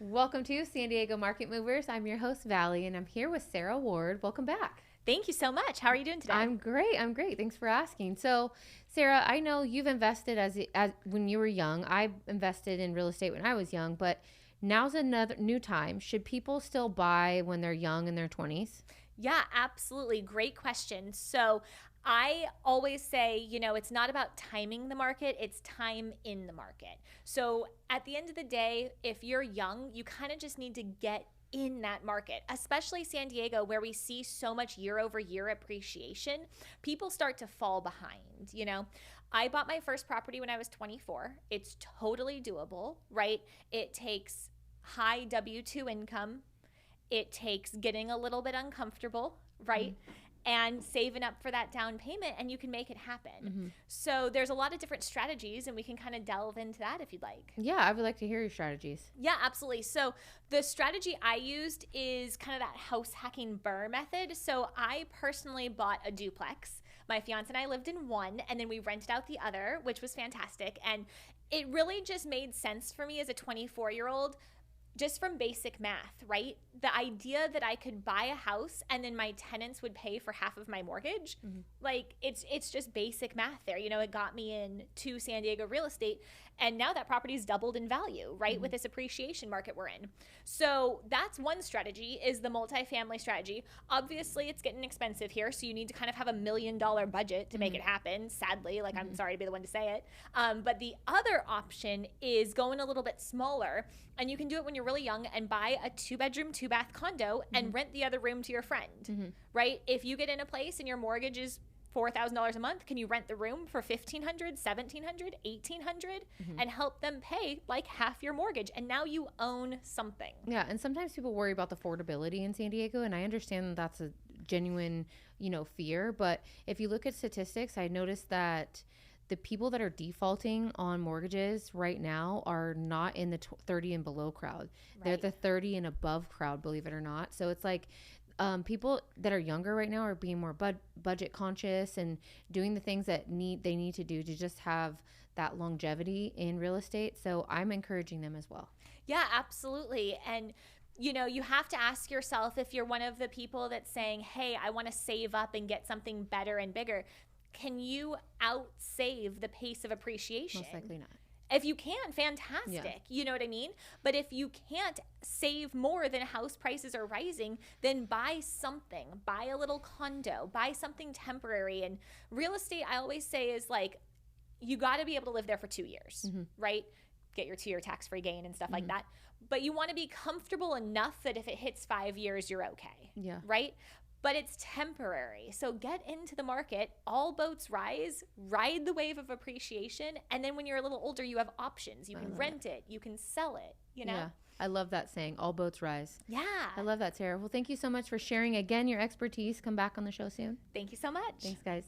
Welcome to San Diego Market Movers. I'm your host, Valley, and I'm here with Sarah Ward. Welcome back. Thank you so much. How are you doing today? I'm great. Thanks for asking. So, Sarah, I know you've invested as when you were young. I invested in real estate when I was young, but now's another new time. Should people still buy when they're young in their 20s? Yeah, absolutely. Great question. So I always say, it's not about timing the market, it's time in the market. So at the end of the day, if you're young, you kind of just need to get in that market, especially San Diego, where we see so much year over year appreciation. People start to fall behind. I bought my first property when I was 24. It's totally doable, right? It takes high W-2 income. It takes getting a little bit uncomfortable, right? And saving up for that down payment, and you can make it happen. So there's a lot of different strategies, and we can kind of delve into that if you'd like. Yeah, I would like to hear your strategies. Yeah, absolutely. So the strategy I used is kind of that house hacking BRRRR method. So I personally bought a duplex. My fiance and I lived in one, and then we rented out the other, which was fantastic. And it really just made sense for me as a 24-year-old, just from basic math, right? The idea that I could buy a house and then my tenants would pay for half of my mortgage, like it's just basic math there. It got me into San Diego real estate, and now that property's doubled in value, right? With this appreciation market we're in. So that's one strategy, is the multifamily strategy. Obviously, it's getting expensive here, so you need to kind of have $1 million budget to make it happen, sadly. Like, I'm sorry to be the one to say it. But the other option is going a little bit smaller, and you can do it when you're really young and buy a 2-bedroom, 2-bath condo and rent the other room to your friend, right? If you get in a place and your mortgage is $4,000 a month, can you rent the room for $1,500, $1,700, $1,800 and help them pay like half your mortgage? And now you own something. Yeah, and sometimes people worry about the affordability in San Diego, and I understand that that's a genuine, fear. But if you look at statistics, I noticed that the people that are defaulting on mortgages right now are not in the 30 and below crowd. Right. They're the 30 and above crowd, believe it or not. So it's like people that are younger right now are being more budget conscious and doing the things that they need to do to just have that longevity in real estate. So I'm encouraging them as well. Yeah, absolutely. And you have to ask yourself, if you're one of the people that's saying, hey, I want to save up and get something better and bigger, can you outsave the pace of appreciation? Most likely not. If you can, fantastic. Yeah. You know what I mean? But if you can't save more than house prices are rising, then buy something. Buy a little condo. Buy something temporary. And real estate, I always say, is like, you got to be able to live there for 2 years, right? Get your 2-year tax-free gain and stuff like that. But you want to be comfortable enough that if it hits 5 years, you're okay. Yeah. Right? But it's temporary. So get into the market. All boats rise. Ride the wave of appreciation. And then when you're a little older, you have options. You can rent it. You can sell it, Yeah. I love that saying, all boats rise. Yeah. I love that, Sarah. Well, thank you so much for sharing again your expertise. Come back on the show soon. Thank you so much. Thanks, guys.